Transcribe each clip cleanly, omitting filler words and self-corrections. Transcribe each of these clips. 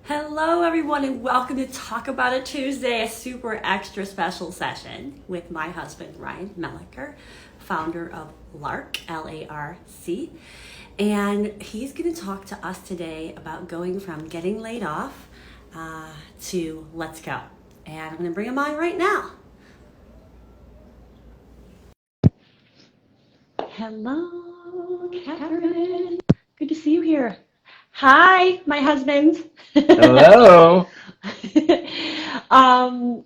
Hello, everyone, and welcome to Talk About It Tuesday, a super extra special session with my husband, Ryan Meliker, founder of LARC, LARC. And he's going to talk to us today about going from getting laid off to let's go. And I'm going to bring him on right now. Hello, Catherine. Good to see you here. Hi, my husband. Hello.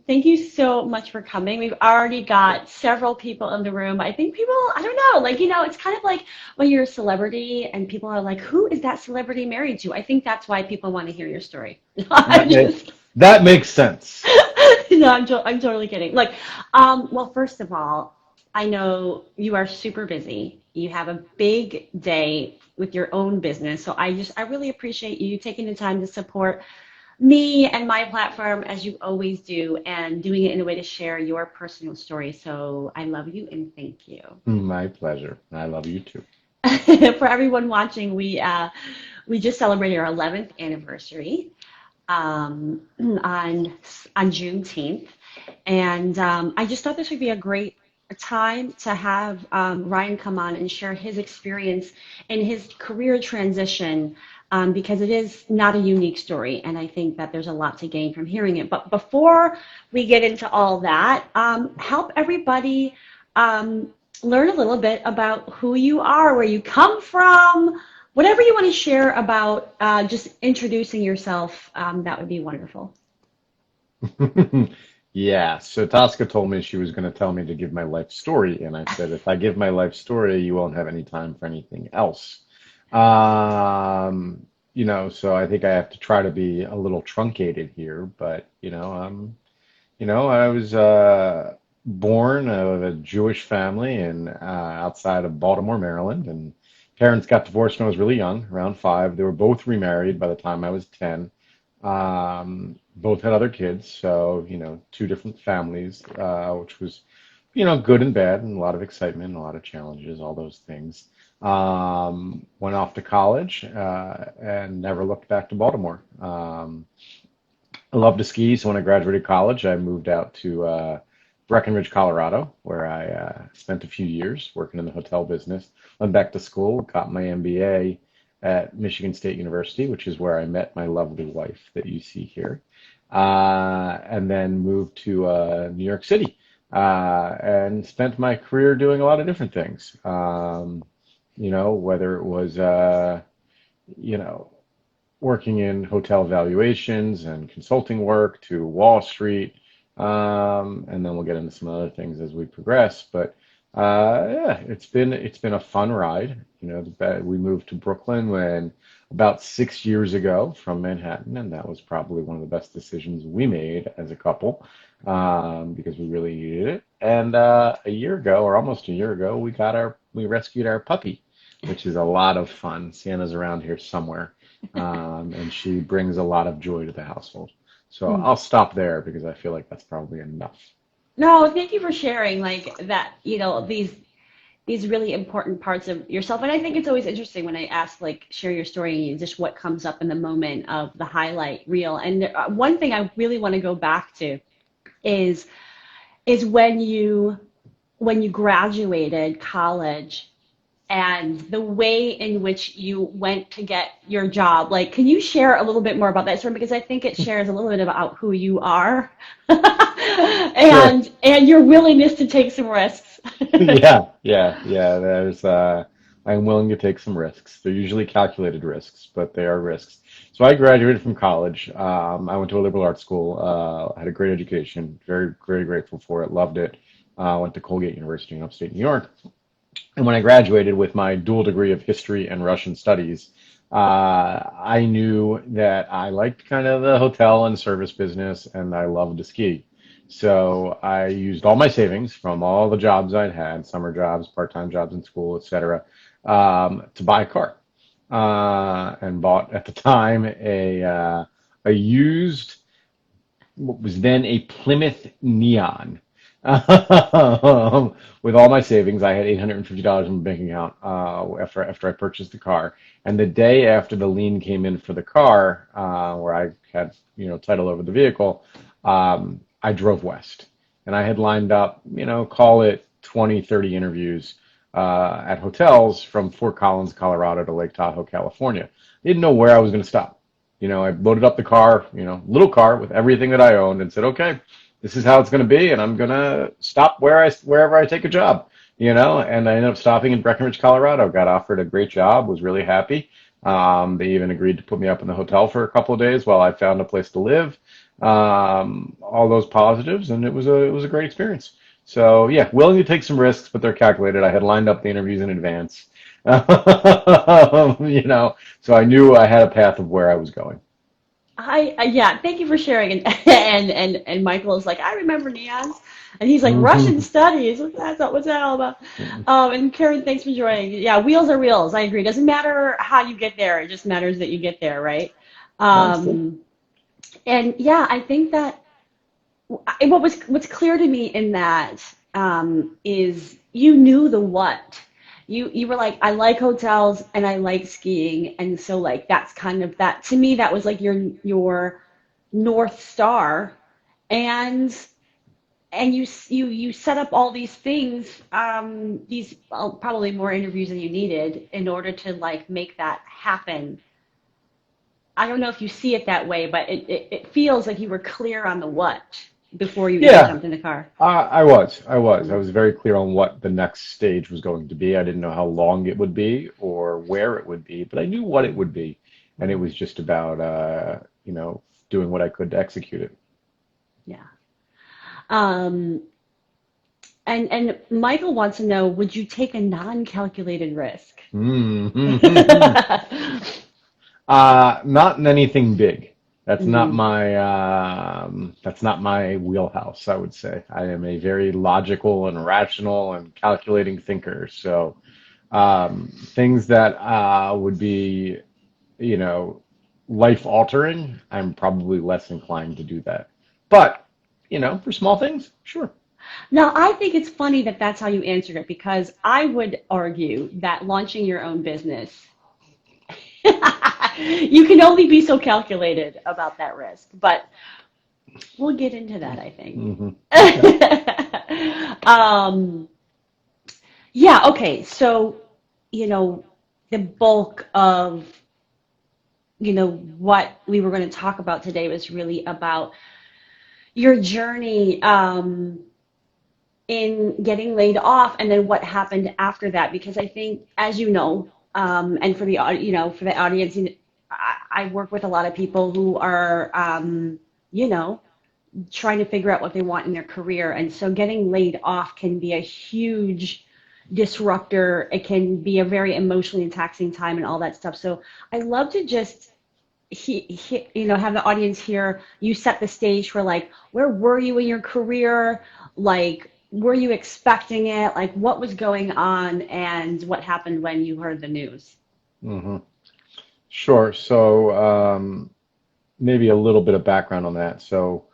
Thank you so much for coming. We've already got several people in the room. I think people, I don't know, it's kind of like when you're a celebrity and people are like, who is that celebrity married to? I think that's why people want to hear your story. I'm That make, just, that makes sense. no, I'm totally kidding. Well, first of all, I know you are super busy. You have a big day with your own business. So I really appreciate you taking the time to support me and my platform as you always do and doing it in a way to share your personal story. So I love you and thank you. My pleasure. I love you too. For everyone watching, we just celebrated our 11th anniversary um, on on Juneteenth, and I just thought this would be a great time to have Ryan come on and share his experience in his career transition because it is not a unique story, and I think that there's a lot to gain from hearing it. But before we get into all that, help everybody um, learn a little bit about who you are, where you come from, whatever you want to share about just introducing yourself, that would be wonderful. Yeah, so Tosca told me she was going to tell me to give my life story, and I said, if I give my life story, you won't have any time for anything else. So I think I have to try to be a little truncated here, but I was born of a Jewish family in outside of Baltimore, Maryland, and parents got divorced when I was really young, around 5. They were both remarried by the time I was 10. Both had other kids, so two different families, which was good and bad, and a lot of excitement, and a lot of challenges, all those things. Went off to college and never looked back to Baltimore. I love to ski, so when I graduated college, I moved out to Breckenridge, Colorado, where I spent a few years working in the hotel business. Went back to school, got my MBA at Michigan State University, which is where I met my lovely wife that you see here, and then moved to New York City and spent my career doing a lot of different things. Whether it was, you know, working in hotel valuations and consulting work to Wall Street. And then we'll get into some other things as we progress. But yeah, it's been a fun ride. We moved to Brooklyn when about 6 years ago from Manhattan, and that was probably one of the best decisions we made as a couple because we really needed it. And a year ago, or almost a year ago, we rescued our puppy, which is a lot of fun. Sienna's around here somewhere, and she brings a lot of joy to the household. So I'll stop there because I feel like that's probably enough. No, thank you for sharing like that, these really important parts of yourself. And I think it's always interesting when I ask like share your story and just what comes up in the moment of the highlight reel. And one thing I really want to go back to is is when you graduated college and the way in which you went to get your job. Like, can you share a little bit more about that story? Because I think it shares a little bit about who you are Sure. and your willingness to take some risks. Yeah, yeah, yeah. I'm willing to take some risks. They're usually calculated risks, but they are risks. So I graduated from college. I went to a liberal arts school. Had a great education. Very, very grateful for it. Loved it. Went to Colgate University in upstate New York. And when I graduated with my dual degree of history and Russian studies, I knew that I liked kind of the hotel and service business, and I loved to ski. So I used all my savings from all the jobs I'd had, summer jobs, part-time jobs in school, etc., to buy a car. And bought at the time a used what was then a Plymouth Neon. With all my savings, I had $850 in my bank account after I purchased the car. And the day after the lien came in for the car, where I had title over the vehicle, I drove west, and I had lined up call it 20, 30 interviews at hotels from Fort Collins, Colorado to Lake Tahoe, California. Didn't know where I was going to stop. I loaded up the car, little car with everything that I owned, and said, okay, this is how it's going to be, and I'm going to stop wherever I take a job, and I ended up stopping in Breckenridge, Colorado. Got offered a great job, was really happy. They even agreed to put me up in the hotel for a couple of days while I found a place to live. All those positives, and it was a great experience. So yeah, willing to take some risks, but they're calculated. I had lined up the interviews in advance, so I knew I had a path of where I was going. Yeah, thank you for sharing. And and Michael is like, I remember Neon's, and he's like Russian Hmm. studies. What's that all about? And Karen, thanks for joining. Yeah, wheels are wheels. I agree. It doesn't matter how you get there. It just matters that you get there, right? Honestly. Um, and yeah, I think that what's clear to me in that is you knew the what. You were like, I like hotels and I like skiing, and so like that's kind of that to me. That was like your North Star, and you set up all these things, these probably more interviews than you needed in order to like make that happen. I don't know if you see it that way, but it feels like you were clear on the what before you even Yeah, jumped in the car. I was very clear on what the next stage was going to be. I didn't know how long it would be or where it would be, but I knew what it would be, and it was just about doing what I could to execute it. Yeah. Um, and Michael wants to know, would you take a non-calculated risk? Not in anything big. That's not Hmm. my wheelhouse, I would say. I am a very logical and rational and calculating thinker. So things that would be, you know, life altering, I'm probably less inclined to do that. But, for small things, sure. Now, I think it's funny that that's how you answered it because I would argue that launching your own business, you can only be so calculated about that risk. But we'll get into that, I think. Hmm. Okay. um, yeah, okay. So, you know, the bulk of, what we were going to talk about today was really about your journey in getting laid off and then what happened after that. Because I think, as you know, and for the, for the audience, I work with a lot of people who are, you know, trying to figure out what they want in their career. And so getting laid off can be a huge disruptor. It can be a very emotionally taxing time and all that stuff. So I love to just have the audience here. You set the stage for like, where were you in your career? Like, were you expecting it? Like, what was going on and what happened when you heard the news? Hmm. Sure. So maybe a little bit of background on that. So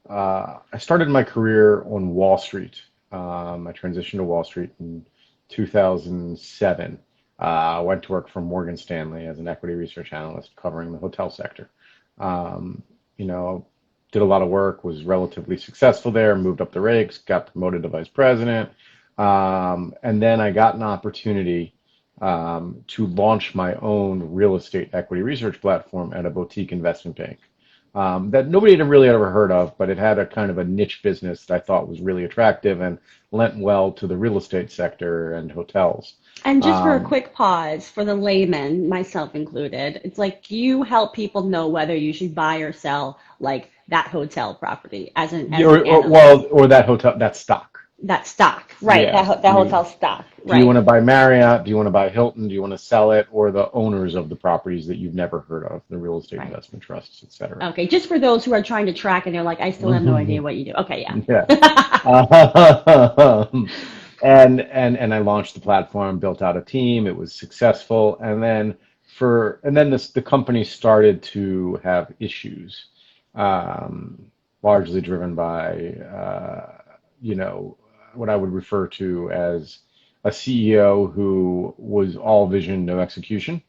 I started my career on Wall Street. I transitioned to Wall Street in 2007. I went to work for Morgan Stanley as an equity research analyst covering the hotel sector. Um, you know, did a lot of work, was relatively successful there, moved up the ranks, got promoted to vice president. And then I got an opportunity to launch my own real estate equity research platform at a boutique investment bank that nobody had really ever heard of, but it had a kind of a niche business that I thought was really attractive and lent well to the real estate sector and hotels. And just for a Um, quick pause for the layman, myself included, it's like you help people know whether you should buy or sell like that hotel property as an analyst. or that hotel, that stock. That stock, right? Yes. That hotel stock, Do you right? want to buy Marriott? Do you want to buy Hilton? Do you want to sell it? Or the owners of the properties that you've never heard of, the real estate Right. investment trusts, et cetera. Okay, just for those who are trying to track and they're like, I still have no idea what you do. Okay, Yeah. yeah. And I launched the platform, built out a team. It was successful, and then the company started to have issues, largely driven by what I would refer to as a CEO who was all vision, no execution.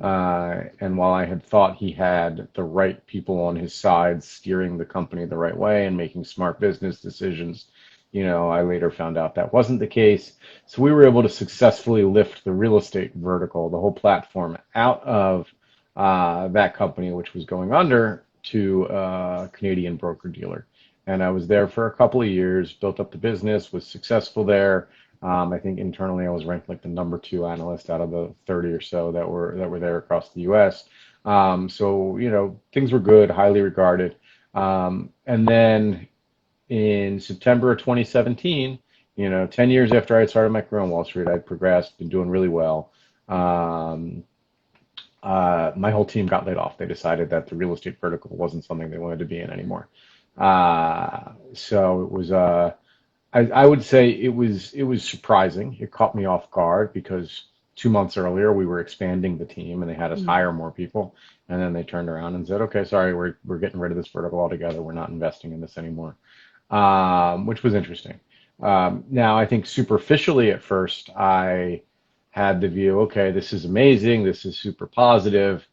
And while I had thought he had the right people on his side steering the company the right way and making smart business decisions, I later found out that wasn't the case. So we were able to successfully lift the real estate vertical, the whole platform, out of that company, which was going under, to a Canadian broker dealer. And I was there for a couple of years, built up the business, was successful there. I think internally I was ranked like the number two analyst out of the 30 or so that were there across the U.S. So things were good, highly regarded. And then in September of 2017, 10 years after I had started my career on Wall Street, I'd progressed, been doing really well. Um, my whole team got laid off. They decided that the real estate vertical wasn't something they wanted to be in anymore. So it was, I would say it was surprising. It caught me off guard because 2 months earlier we were expanding the team and they had us hire more people, and then they turned around and said, "Okay, sorry, we're getting rid of this vertical altogether. We're not investing in this anymore," which was interesting. Now, I think superficially at first, I had the view, okay, this is amazing, this is super positive,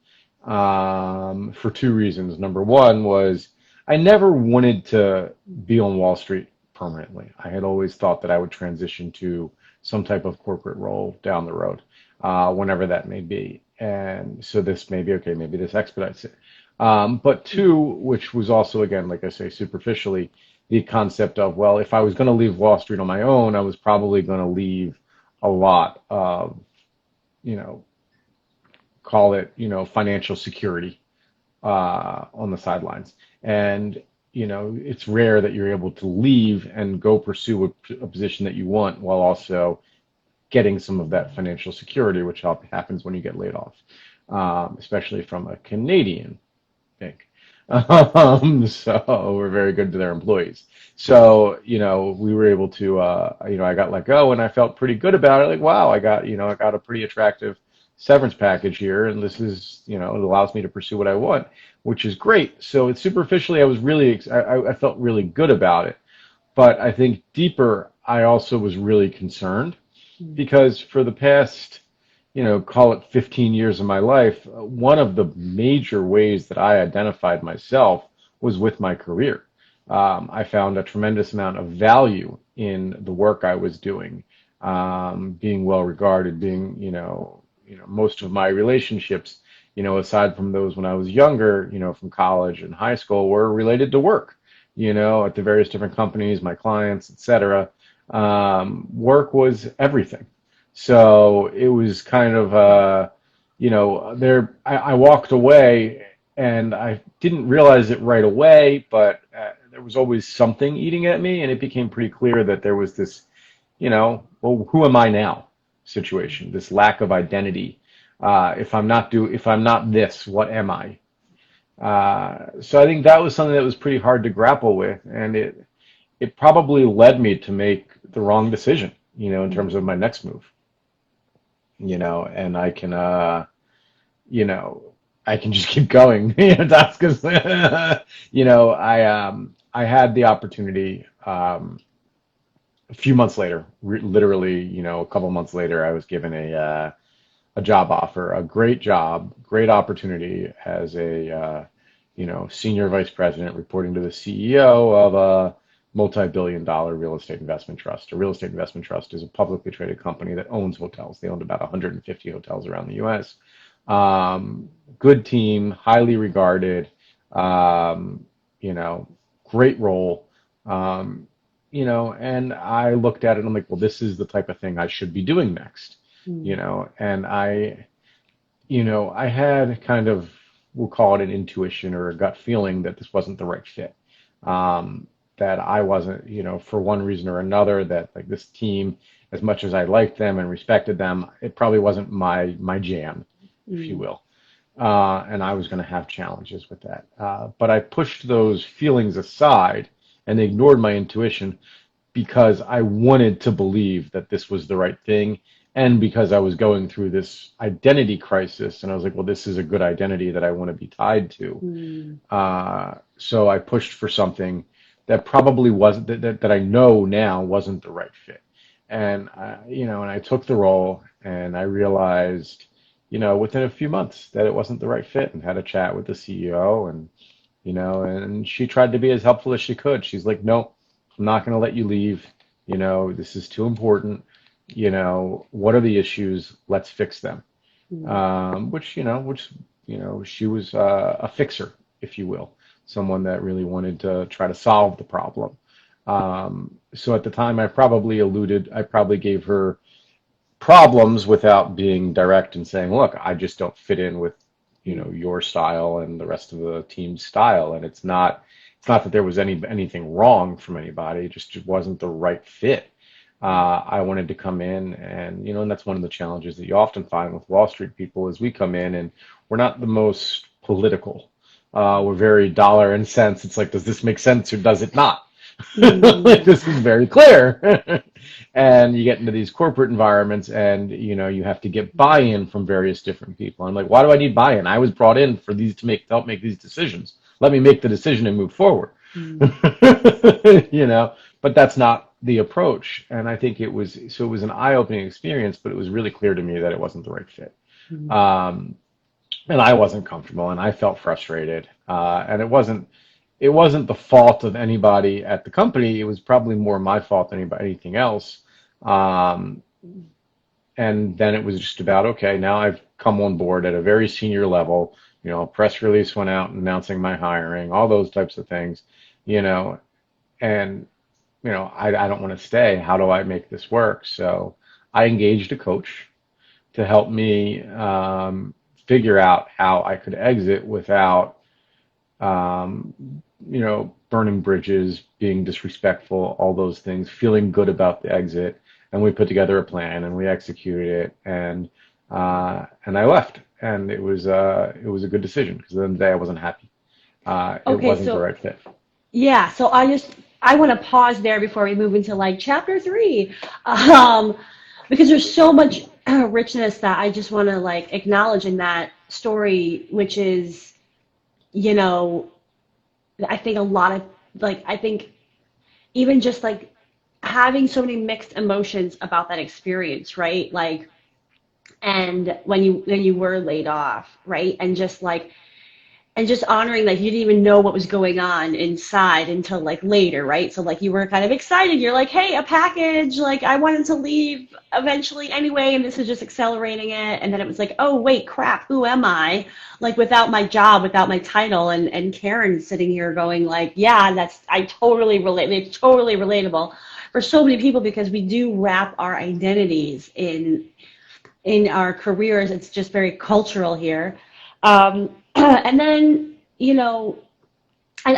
for two reasons. Number one was I never wanted to be on Wall Street permanently. I had always thought that I would transition to some type of corporate role down the road, whenever that may be. And so this may be okay, maybe this expedites it. But two, which was also, again, like I say, superficially, the concept of, well, if I was going to leave Wall Street on my own, I was probably going to leave a lot of, you know, call it, financial security on the sidelines. And, it's rare that you're able to leave and go pursue a position that you want while also getting some of that financial security, which happens when you get laid off, especially from a Canadian bank. So we're very good to their employees. So, we were able to, I got let go and I felt pretty good about it. Like, wow, I got a pretty attractive severance package here. And this is, it allows me to pursue what I want, which is great. So it's superficially, I was really, I felt really good about it. But I think deeper, I also was really concerned because for the past, call it 15 years of my life, one of the major ways that I identified myself was with my career. I found a tremendous amount of value in the work I was doing, being well regarded, being, most of my relationships, aside from those when I was younger, from college and high school, were related to work, at the various different companies, my clients, etc. Work was everything. So it was kind of, I walked away and I didn't realize it right away, but there was always something eating at me, and it became pretty clear that there was this, well, who am I now situation, this lack of identity. If I'm not this, what am I? So I think that was something that was pretty hard to grapple with, and it probably led me to make the wrong decision, in terms of my next move. And you know, I can just keep going. That's because, I had the opportunity, a few months later, literally, a couple months later, I was given a job offer, a great job, great opportunity as a, senior vice president reporting to the CEO of a multi-billion-dollar real estate investment trust. A real estate investment trust is a publicly traded company that owns hotels. They owned about 150 hotels around the U.S. Good team, highly regarded, um, great role. And I looked at it and I'm like, well, this is the type of thing I should be doing next, and I had kind of, we'll call it an intuition or a gut feeling that this wasn't the right fit. That I wasn't, for one reason or another, that like this team, as much as I liked them and respected them, it probably wasn't my jam, if you will. And I was going to have challenges with that. But I pushed those feelings aside and ignored my intuition because I wanted to believe that this was the right thing, and because I was going through this identity crisis, and I was like, well, this is a good identity that I want to be tied to. So I pushed for something that probably wasn't that I know now wasn't the right fit. And and I took the role, and I realized, within a few months that it wasn't the right fit, and had a chat with the CEO, and and she tried to be as helpful as she could. She's like, no, I'm not going to let you leave. This is too important. What are the issues? Let's fix them. Mm. She was a fixer, if you will, someone that really wanted to try to solve the problem. So at the time, I probably gave her problems without being direct and saying, look, I just don't fit in with, your style and the rest of the team's style. And it's not that there was anything wrong from anybody, it just wasn't the right fit. I wanted to come in, and that's one of the challenges that you often find with Wall Street people is we come in and we're not the most political. We're very dollar and cents. It's like, does this make sense or does it not? Like, Mm. this is very clear. And you get into these corporate environments, and you have to get buy-in from various different people. I'm like, why do I need buy-in? I was brought in for these to help make these decisions. Let me make the decision and move forward. Mm. But that's not the approach. And I think it was an eye-opening experience, but it was really clear to me that it wasn't the right fit. Mm. Um, and I wasn't comfortable, and I felt frustrated. And it wasn't the fault of anybody at the company. It was probably more my fault than anything else. Um, and then it was just about, okay, now I've come on board at a very senior level. A press release went out announcing my hiring, all those types of things, you know, and I don't want to stay. How do I make this work? So I engaged a coach to help me figure out how I could exit without um, burning bridges, being disrespectful, all those things, feeling good about the exit. And we put together a plan and we executed it, and I left, and it was a good decision because at the end of the day I wasn't happy. It Okay, wasn't the so right fit. yeah, so I want to pause there before we move into like chapter three, um, because there's so much richness that I just want to like acknowledge in that story, which is, you know, I think a lot of I think even just like having so many mixed emotions about that experience, right? Like, and when you were laid off, right? And just honoring like you didn't even know what was going on inside until like later, right? So like you were kind of excited. You're like, hey, a package. Like I wanted to leave eventually anyway, and this is just accelerating it. And then it was like, oh wait, crap, who am I? Like without my job, without my title, and Karen sitting here going like, yeah, I totally relate. It's totally relatable for so many people because we do wrap our identities in our careers. It's just very cultural here. And then, and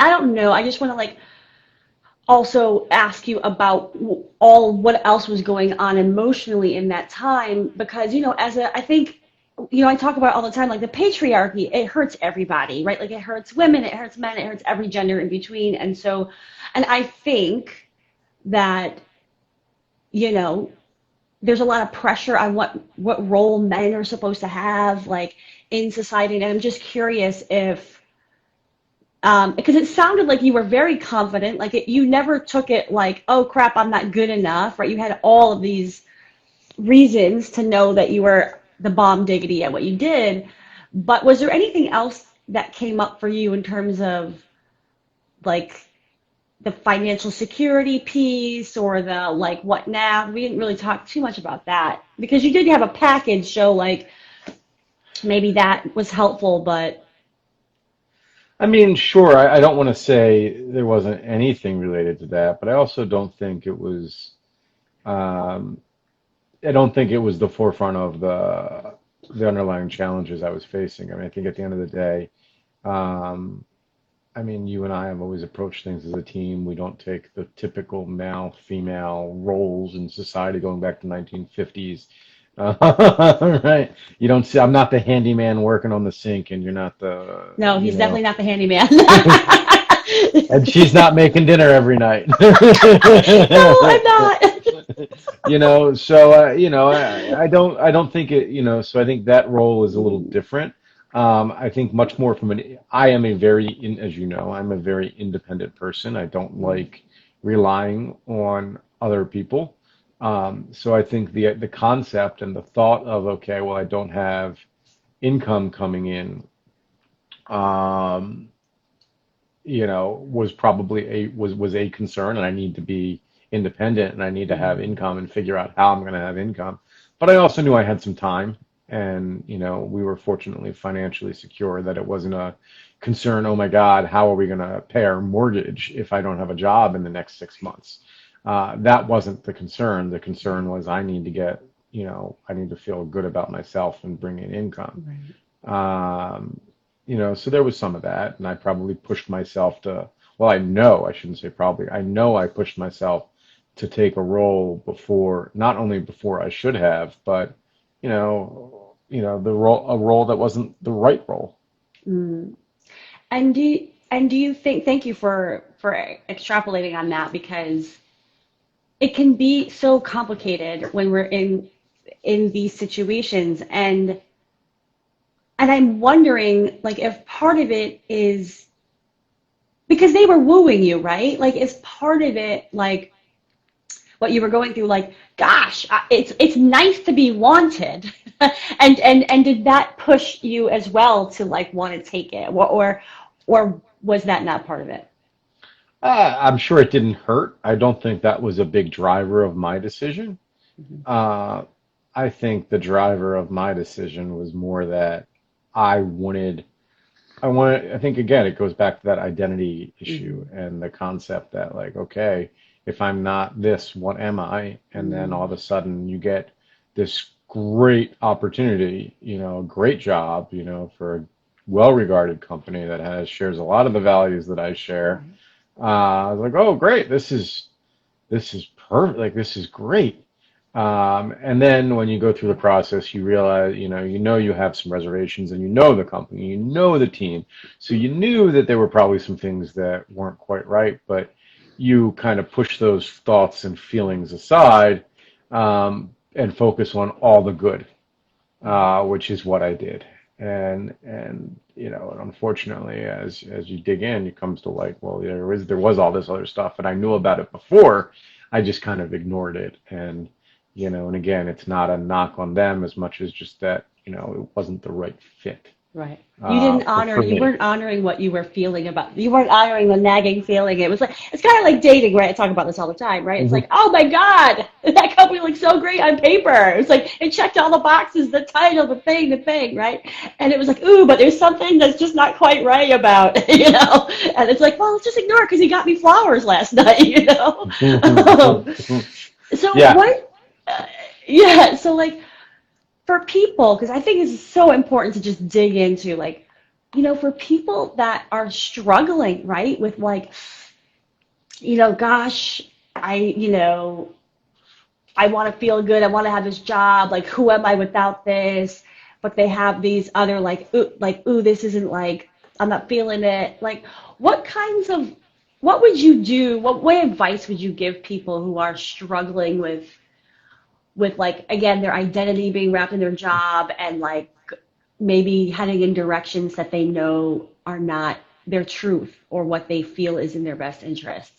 I don't know, I just want to like also ask you about all what else was going on emotionally in that time because, I think, I talk about all the time, like the patriarchy, it hurts everybody, right? Like it hurts women, it hurts men, it hurts every gender in between. And I think that, you know, there's a lot of pressure on what role men are supposed to have like in society, and I'm just curious if because it sounded like you were very confident, like you never took it like, oh crap, I'm not good enough, right? You had all of these reasons to know that you were the bomb diggity at what you did, but was there anything else that came up for you in terms of like the financial security piece or the like what now? We didn't really talk too much about that because you did have a package, so like maybe that was helpful, but I mean, sure, I don't want to say there wasn't anything related to that, but I also don't think it was. Um, I don't think it was the forefront of the underlying challenges I was facing. I mean, I think at the end of the day, um, I mean, you and I have always approached things as a team. We don't take the typical male-female roles in society going back to 1950s. Right? You don't see, I'm not the handyman working on the sink, and you're not no, he's definitely not the handyman. and she's not making dinner every night. No, I'm not. So I don't think it, so I think that role is a little different. I think much more from I am a as you know, I'm a very independent person. I don't like relying on other people. So I think the concept and the thought of, okay, well, I don't have income coming in, um, was probably was a concern, and I need to be independent, and I need to have Mm, income and figure out how I'm going to have income. But I also knew I had some time, and we were fortunately financially secure that it wasn't a concern. Oh my God, how are we going to pay our mortgage if I don't have a job in the next 6 months? That wasn't the concern. The concern was I need to I need to feel good about myself and bring in income. right. Um, so there was some of that, and I probably pushed myself to, well, I know, I shouldn't say probably, I know I pushed myself to take a role before, not only before I should have, but, a role that wasn't the right role. Mm. And do you think, thank you for extrapolating on that, because it can be so complicated when we're in these situations, and I'm wondering, like, if part of it is because they were wooing you, right? Like, is part of it like what you were going through, like, gosh, it's nice to be wanted, and did that push you as well to like want to take it, or was that not part of it? I'm sure it didn't hurt. I don't think that was a big driver of my decision. Mhm. Uh, I think the driver of my decision was more that I wanted I think again, it goes back to that identity issue Mhm. and the concept that, like, okay, if I'm not this, what am I? And then all Mhm. of a sudden you get this great opportunity, a great job, for a well-regarded company that shares a lot of the values that I share. Right. I was like, oh, great, this is perfect. Like, this is great. And then when you go through the process, you realize, you have some reservations, and the company, the team. So you knew that there were probably some things that weren't quite right, but you kind of push those thoughts and feelings aside, and focus on all the good, which is what I did. And unfortunately, as you dig in, it comes to, like, well, there was all this other stuff, and I knew about it before. I just kind of ignored it, and again, it's not a knock on them as much as just that, it wasn't the right fit, Right. You for me. weren't honoring what you were feeling about, you weren't honoring the nagging feeling. It was like, it's kind of like dating, right? I talk about this all the time, right? It's like, Hmm. oh my God, that company looks so great on paper. It's like, it checked all the boxes, the title, the thing, right? And it was like, ooh, but there's something that's just not quite right about, And it's like, well, let's just ignore it because he got me flowers last night. So Yeah. what, uh, yeah, so like, for people, because I think it's so important to just dig into, like, for people that are struggling, right, with like, gosh, I want to feel good. I want to have this job. Like, who am I without this? But they have these other ooh, this isn't like, I'm not feeling it. Like, what kinds of, what would you do? What advice would you give people who are struggling with like, again, their identity being wrapped in their job, and like maybe heading in directions that they know are not their truth or what they feel is in their best interest?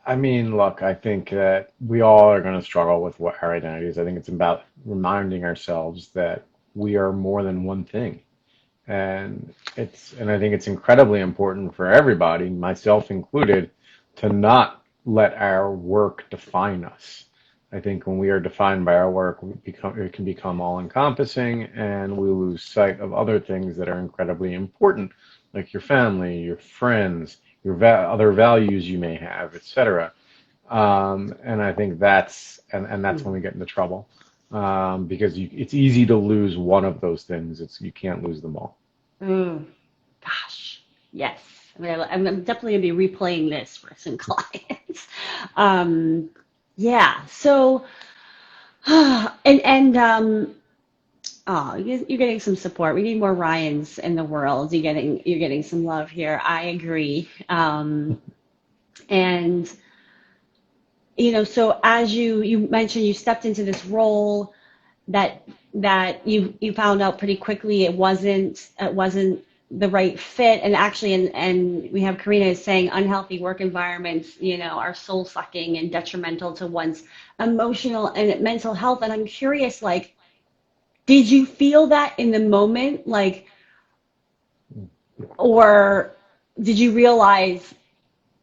I mean, look, I think that we all are going to struggle with what our identity is. I think it's about reminding ourselves that we are more than one thing. And I think it's incredibly important for everybody, myself included, to not let our work define us. I think when we are defined by our work, it can become all encompassing, and we lose sight of other things that are incredibly important, like your family, your friends, other values you may have, etc. And I think that's when Mm. we get into trouble, because it's easy to lose one of those things. You can't lose them all. Mm. Gosh, yes. I mean, I'm definitely gonna be replaying this for some clients. Um, yeah. So, and oh, you're getting some support. We need more Ryans in the world. You're getting some love here. I agree. And so as you mentioned, you stepped into this role. that you found out pretty quickly it wasn't the right fit, and actually, and we have Karina is saying unhealthy work environments, are soul sucking and detrimental to one's emotional and mental health. And I'm curious, like, did you feel that in the moment, like, or did you realize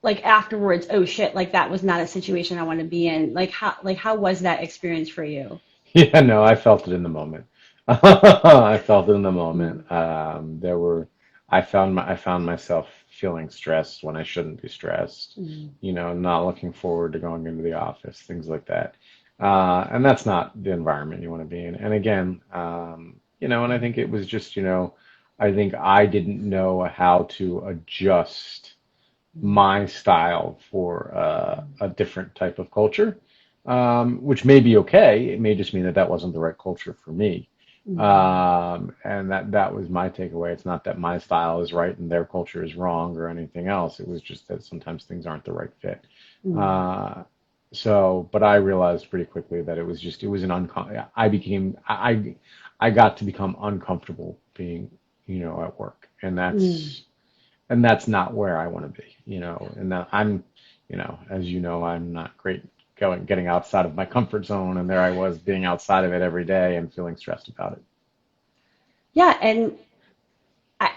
like afterwards, oh shit, like that was not a situation I want to be in? Like how was that experience for you? Yeah, no, I felt it in the moment. I felt it in the Mm, moment. I found myself feeling stressed when I shouldn't be stressed. mm, Not looking forward to going into the office, things like that. And that's not the environment you want to be in. And again, and I think it was just, I think I didn't know how to adjust mm, my style for a different type of culture, which may be okay. It may just mean that that wasn't the right culture for me. mm, And that was my takeaway. It's not that my style is right and their culture is wrong or anything else. It was just that sometimes things aren't the right fit. mm, Uh, but I realized pretty quickly that it was an I got to become uncomfortable being, at work. mm. And that's not where I want to be, and that as you know, I'm not great getting outside of my comfort zone, and there I was being outside of it every day and feeling stressed about it. Yeah, and I,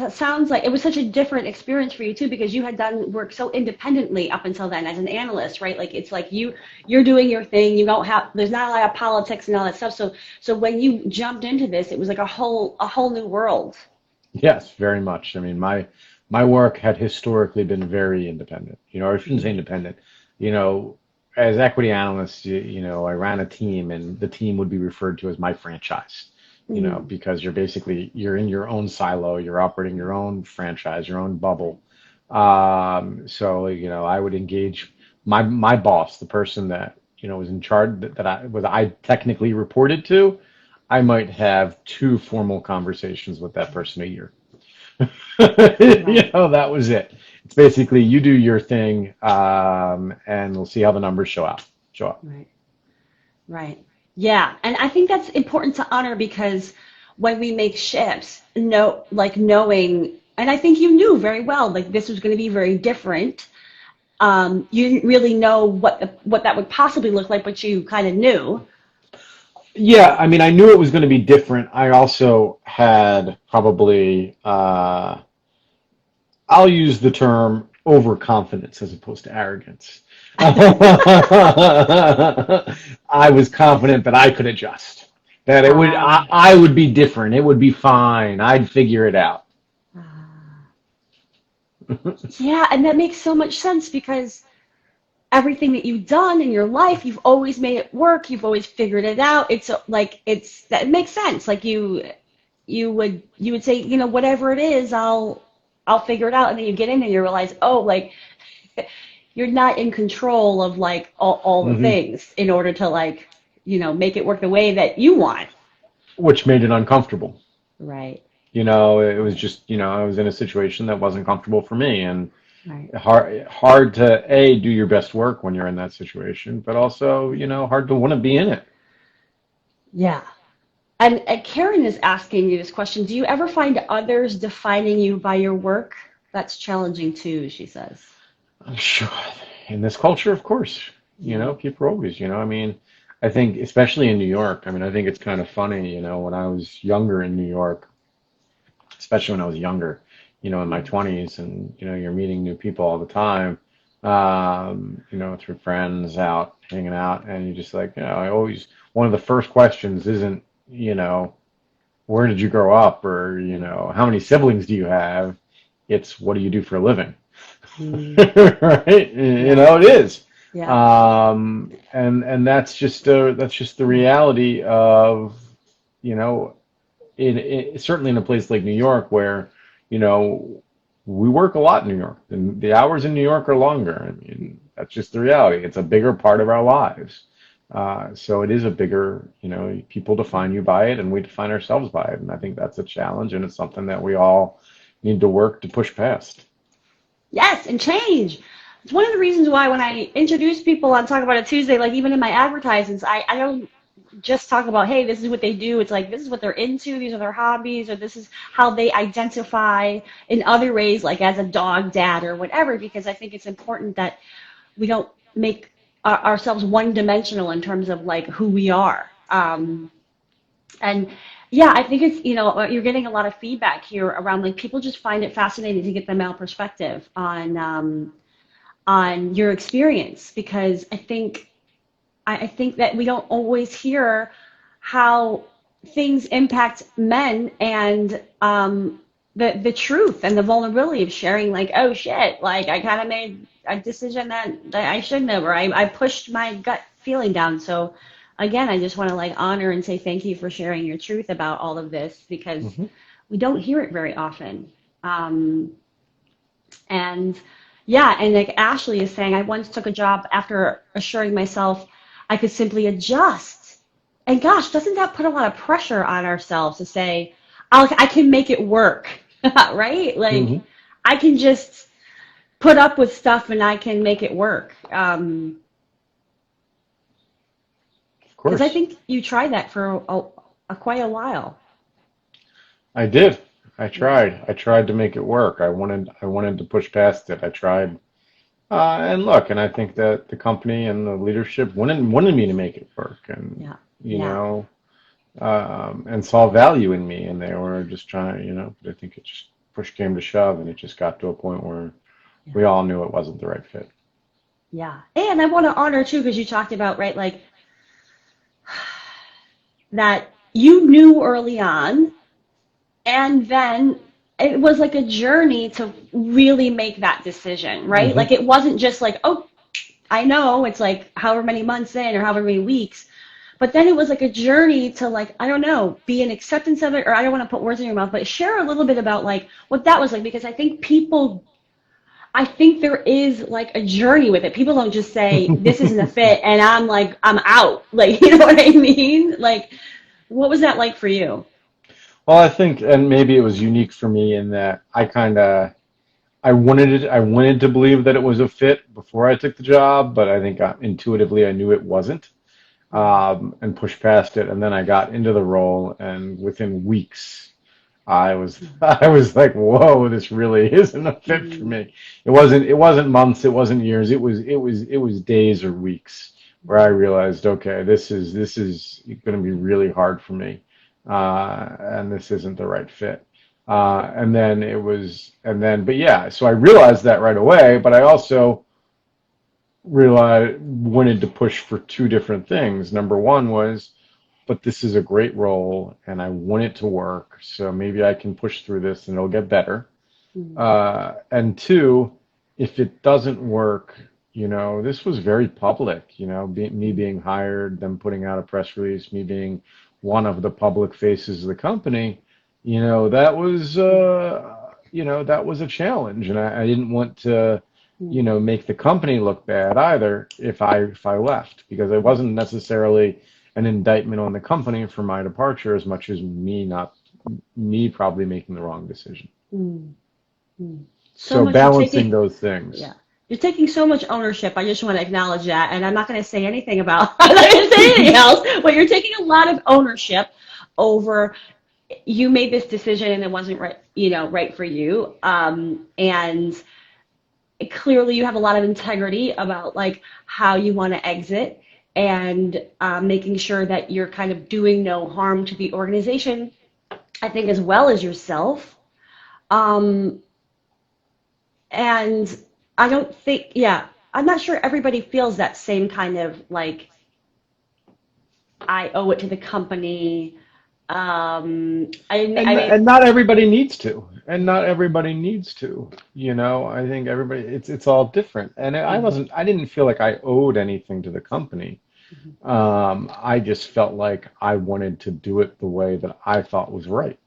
sounds like it was such a different experience for you too, because you had done work so independently up until then as an analyst, right? Like it's like you're doing your thing. You don't have there's not a lot of politics and all that stuff. So when you jumped into this, it was like a whole new world. Yes, very much. I mean, my work had historically been very independent, or I shouldn't say Mm, independent, you know, as equity analysts, I ran a team and the team would be referred to as my franchise, mm, because you're in your own silo, you're operating your own franchise, your own bubble. So, I would engage my boss, the person that, was in charge I technically reported to. I might have two formal conversations with that person a year. right, That was it. It's basically you do your thing, and we'll see how the numbers show up. right. Right. Yeah. And I think that's important to honor because when we make shifts, like knowing, and I think you knew very well, like this was going to be very different. You didn't really know what that would possibly look like, but you kind of knew. Yeah, I mean, I knew it was going to be different. I also had probably, I'll use the term overconfidence as opposed to arrogance. I was confident that I could adjust, that Uh, I would be different. It would be fine. I'd figure it out. uh, yeah, and that makes so much sense because everything that you've done in your life, you've always made it work. You've always figured it out. It's like it's that it makes sense. Like you would say, whatever it is, I'll figure it out. And then you get in and you realize, oh, like you're not in control of like all the Hmm. things in order to like, make it work the way that you want. Which made it uncomfortable. Right. It was just, I was in a situation that wasn't comfortable for me, and Right. hard to do your best work when you're in that situation, but also, hard to want to be in it. Yeah. And Karen is asking you this question. Do you ever find others defining you by your work? That's challenging too, she says. Sure. In this culture, of course, Mm, people are always, I mean, I think especially in New York, I mean, I think it's kind of funny, when I was younger in New York, especially when I was younger, in my mm, 20s, and you're meeting new people all the time, through friends out hanging out, and you're just like, I always one of the first questions isn't, where did you grow up, or how many siblings do you have? It's what do you do for a living? mm. Right? Yeah. It is. Yeah. And that's just the reality of, you know, certainly in a place like New York where, you know, we work a lot in New York, and the hours in New York are longer. I mean, that's just the reality. It's a bigger part of our lives. So it is a bigger, people define you by it, and we define ourselves by it. And I think that's a challenge, and it's something that we all need to work to push past. Yes, and change. It's one of the reasons why when I introduce people on Talk About It Tuesday, like even in my advertisements, I don't. just talk about, hey, this is what they do. It's like, this is what they're into. These are their hobbies, or this is how they identify in other ways, like as a dog dad or whatever, because I think it's important that we don't make ourselves one dimensional in terms of like who we are. And yeah, I think it's, you're getting a lot of feedback here around like people just find it fascinating to get the male perspective on your experience because I think that we don't always hear how things impact men and the truth and the vulnerability of sharing like, oh shit, like I kind of made a decision that I shouldn't have, or I pushed my gut feeling down. So again, I just want to like honor and say thank you for sharing your truth about all of this because Hmm. we don't hear it very often. Um, and yeah, and like Ashley is saying, I once took a job after assuring myself I could simply adjust. And gosh, doesn't that put a lot of pressure on ourselves to say, I can make it work, right? Like, Hmm. I can just put up with stuff and I can make it work. Of Because I course. think you tried that for quite a while. I did. I Yeah. tried. I tried to make it work. I wanted to push past it. I tried. And look, and I think that the company and the leadership wanted me to make it work and, Yeah. you Yeah. know, and saw value in me. And they were just trying, but I think it just push came to shove and it just got to a point where Yeah. we all knew it wasn't the right fit. Yeah. And I want to honor too, because you talked about, right, like that you knew early on, and then it was like a journey to really make that decision, right? Hmm. Like it wasn't just like, oh, I know it's like however many months in or however many weeks, but then it was like a journey to like, I don't know, be an acceptance of it, or I don't want to put words in your mouth, but share a little bit about like what that was like, because I think there is like a journey with it. People don't just say, this isn't a fit, and I'm like, I'm out. Like, you know what I mean? Like, what was that like for you? Well, I think, and maybe it was unique for me in that I wanted to believe that it was a fit before I took the job, but I think intuitively I knew it wasn't. And pushed past it. And then I got into the role, and within weeks, I was I was like, whoa, this really isn't a fit for Mm-hmm. me. It wasn't months, it wasn't years, it was days or weeks where I realized, okay, this is going to be really hard for me, and this isn't the right fit. But yeah, so I realized that right away, but I also realized wanted to push for two different things. Number one was, but this is a great role and I want it to work, so maybe I can push through this and it'll get better. And two, if it doesn't work, this was very public, me being hired, them putting out a press release, me being one of the public faces of the company, that was a challenge. And I didn't want to, make the company look bad either if I left, because it wasn't necessarily an indictment on the company for my departure as much as me probably making the wrong decision. Mm-hmm. So So much you're balancing taking, those things. yeah. You're taking so much ownership. I just want to acknowledge that. And I'm not going to say anything about, I'm not going to say anything else, but you're taking a lot of ownership over you made this decision and it wasn't right, right for you. And clearly you have a lot of integrity about like how you want to exit and making sure that you're kind of doing no harm to the organization, I think, as well as yourself. Um, and I don't think, yeah, I'm not sure everybody feels that same kind of like, I owe it to the company. I And mean, and not everybody needs to. And not everybody needs to. I think everybody it's all different. And mhm, I didn't feel like I owed anything to the company. mhm, I just felt like I wanted to do it the way that I thought was right.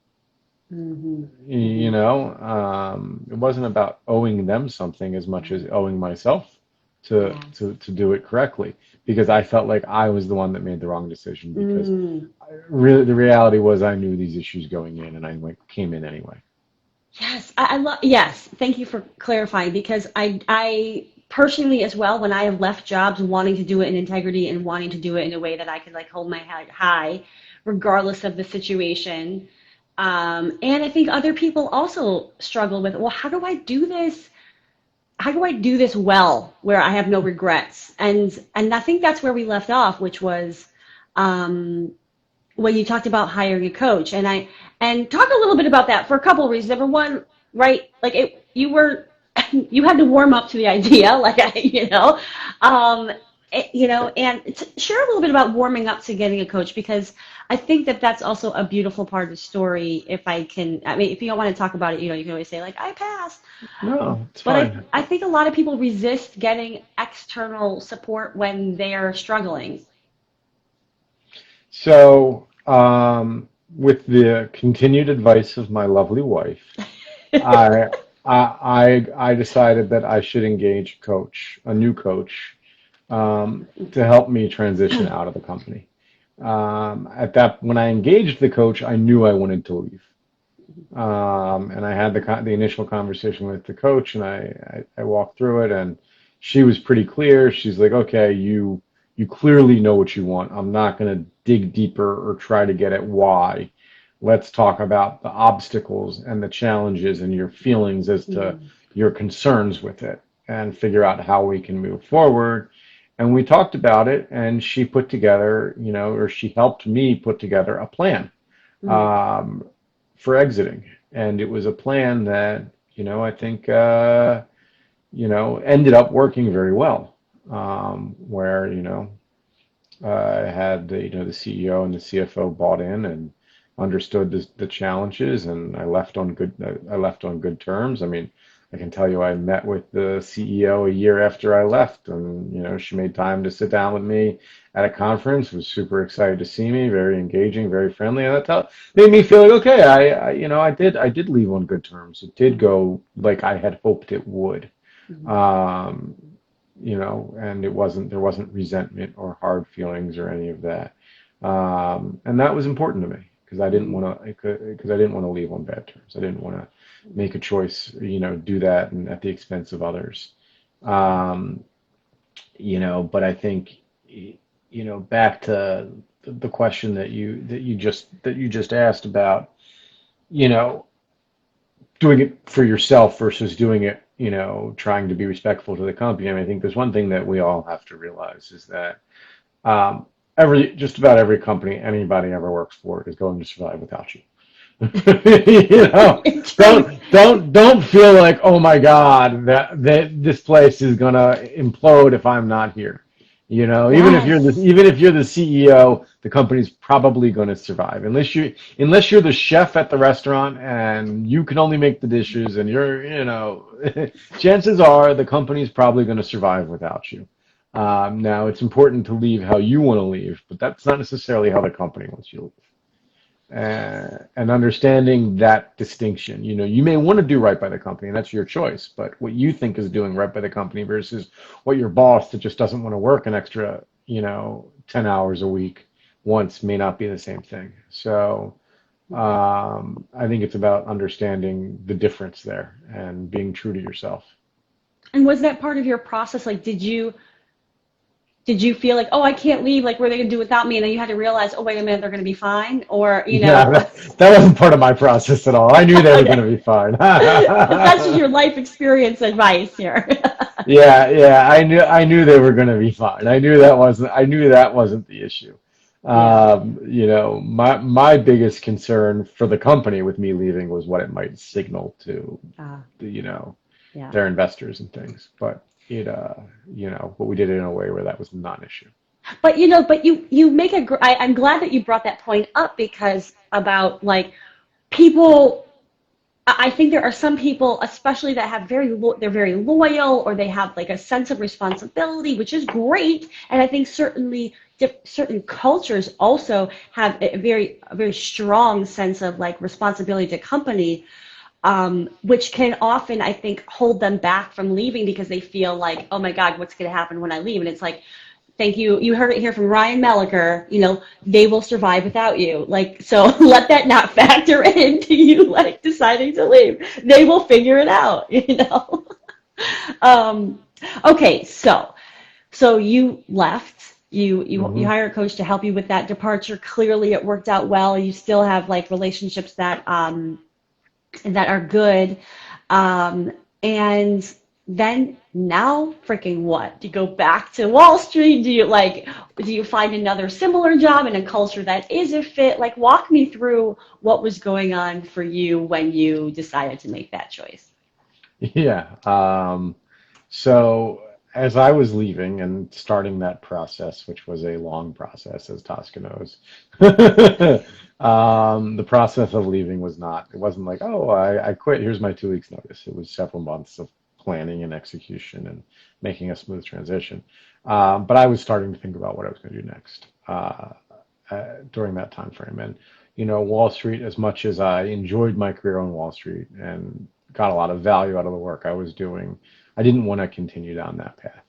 mhm, You mhm. know, it wasn't about owing them something as much as owing myself to Yes. to to do it correctly, because I felt like I was the one that made the wrong decision, because Mm. really the reality was I knew these issues going in and came in anyway. Yes, I love. Yes, thank you for clarifying because I personally as well, when I have left jobs wanting to do it in integrity and wanting to do it in a way that I can like hold my head high, regardless of the situation. And I think other people also struggle with, well, how do I do this? How do I do this well where I have no regrets? And I think that's where we left off, which was um, when you talked about hiring a coach, and talk a little bit about that for a couple of reasons. Number one, right, like you were you had to warm up to the idea, like um, and share a little bit about warming up to getting a coach, because I think that that's also a beautiful part of the story. If I can, I mean, if you don't want to talk about it, you can always say like I passed. No, it's But fine. I think a lot of people resist getting external support when they're struggling. So, with the continued advice of my lovely wife, I, I decided that I should engage a coach, a new coach, to help me transition out of the company. When I engaged the coach, I knew I wanted to leave. And I had the initial conversation with the coach, and I walked through it, and she was pretty clear. She's like, okay, you clearly know what you want. I'm not going to dig deeper or try to get at why. Let's talk about the obstacles and the challenges and your feelings as to Mm, your concerns with it, and figure out how we can move forward. And we talked about it, and she put together, or she helped me put together a plan. mm, Um, for exiting. And it was a plan that, I think, ended up working very well. Where, I had the CEO and the CFO bought in and understood the challenges, and I left on good terms. I mean, I can tell you I met with the CEO a year after I left, and she made time to sit down with me at a conference, was super excited to see me, very engaging, very friendly, and that made me feel like, okay, I did leave on good terms. It did go like I had hoped it would. mm, Um, and there wasn't resentment or hard feelings or any of that. And that was important to me because mm. I didn't want to leave on bad terms. I didn't want to make a choice, do that and at the expense of others. Um, but I think, back to the question that you just asked about, you know, doing it for yourself versus doing it, trying to be respectful to the company. I mean, I think there's one thing that we all have to realize is that um, just about every company anybody ever works for is going to survive without you. You know, True. don't feel like, oh my God, that this place is gonna implode if I'm not here. Yes. Even if you're the CEO, the company's probably going to survive unless you're the chef at the restaurant and you can only make the dishes and chances are the company's probably going to survive without you. Now it's important to leave how you want to leave, but that's not necessarily how the company wants you to leave, and understanding that distinction. You may want to do right by the company, and that's your choice, but what you think is doing right by the company versus what your boss that just doesn't want to work an extra, 10 hours a week once may not be the same thing. So I think it's about understanding the difference there and being true to yourself. And was that part of your process? Like, did you feel like, oh, I can't leave? Like, what are they gonna do without me? And then you had to realize, oh, wait a minute, they're gonna be fine, or Yeah, that wasn't part of my process at all. I knew they were going okay. to be fine. That's just your life experience advice here. Yeah, yeah, I knew they were going to be fine. I knew that wasn't the issue. Yeah. My biggest concern for the company with me leaving was what it might signal to Uh, the, yeah. their investors and things. But we did it in a way where that was not an issue. But you make I'm glad that you brought that point up, because about like people. I think there are some people, especially that have they're very loyal, or they have like a sense of responsibility, which is great. And I think certainly certain cultures also have a very strong sense of like responsibility to company, which can often, I think, hold them back from leaving because they feel like, oh my God, what's going to happen when I leave? And it's like, thank you. You heard it here from Ryan Meliker. They will survive without you. Like, so let that not factor into you like deciding to leave. They will figure it out. Um, Okay, so you left. You Hmm. hire a coach to help you with that departure. Clearly, it worked out well. You still have like relationships that are good. Um, and then now freaking what? Do you go back to Wall Street? Do you find another similar job in a culture that is a fit? Like walk me through what was going on for you when you decided to make that choice. Yeah. So as I was leaving and starting that process, which was a long process, as Tosca knows, the process of leaving was not, it wasn't like, oh, I quit. Here's my 2 weeks notice. It was several months of planning and execution and making a smooth transition. But I was starting to think about what I was going to do next during that time frame. And, Wall Street, as much as I enjoyed my career on Wall Street and got a lot of value out of the work I was doing, I didn't want to continue down that path.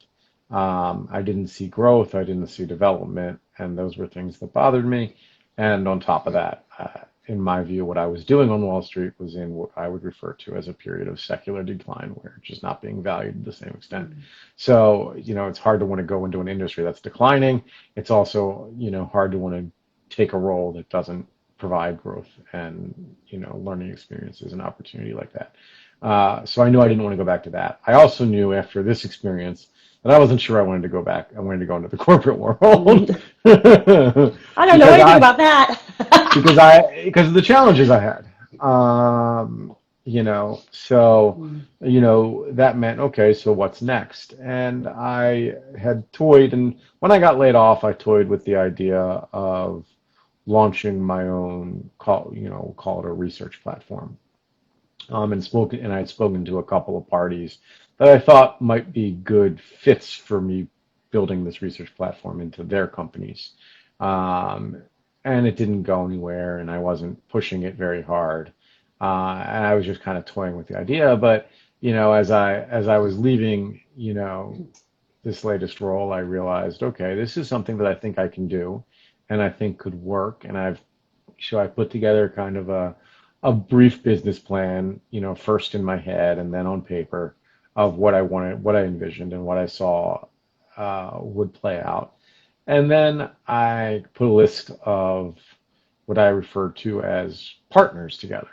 I didn't see growth, I didn't see development, and those were things that bothered me. And on top of that, in my view, what I was doing on Wall Street was in what I would refer to as a period of secular decline, where it's just not being valued to the same extent. So, it's hard to want to go into an industry that's declining. It's also, hard to want to take a role that doesn't provide growth and, learning experiences and opportunity like that. So I knew I didn't want to go back to that. I also knew after this experience that I wasn't sure I wanted to go back. I wanted to go into the corporate world I don't know because anything I about that. because of the challenges I had. So that meant okay. So what's next? And I had toyed, and when I got laid off, I toyed with the idea of launching my own call it a research platform. And I had spoken to a couple of parties that I thought might be good fits for me building this research platform into their companies. Um, and it didn't go anywhere, and I wasn't pushing it very hard. And I was just kind of toying with the idea. But as I was leaving, this latest role, I realized, okay, this is something that I think I can do, and I think could work. And I put together kind of a brief business plan, first in my head and then on paper of what I wanted, what I envisioned, and what I saw would play out. And then I put a list of what I refer to as partners together,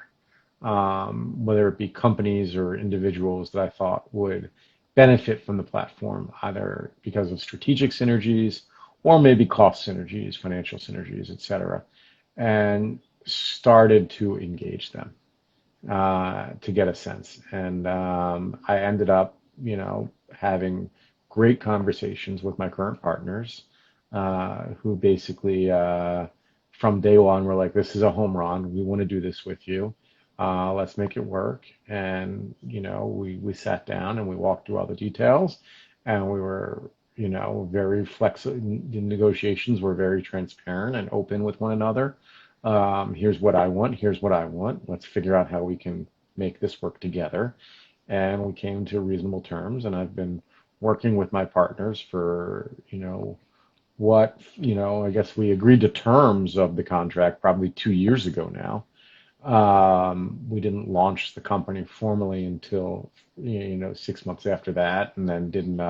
whether it be companies or individuals that I thought would benefit from the platform, either because of strategic synergies or maybe cost synergies, financial synergies, et cetera, and started to engage them to get a sense. And I ended up, having great conversations with my current partners, who basically, from day one, were like, "This is a home run. We want to do this with you. Let's make it work." And we sat down and we walked through all the details, and we were, very flexible. The negotiations were very transparent and open with one another. Here's what I want. Here's what I want. Let's figure out how we can make this work together. And we came to reasonable terms. And I've been working with my partners for, I guess we agreed to terms of the contract probably 2 years ago now. We didn't launch the company formally until, 6 months after that, and then didn't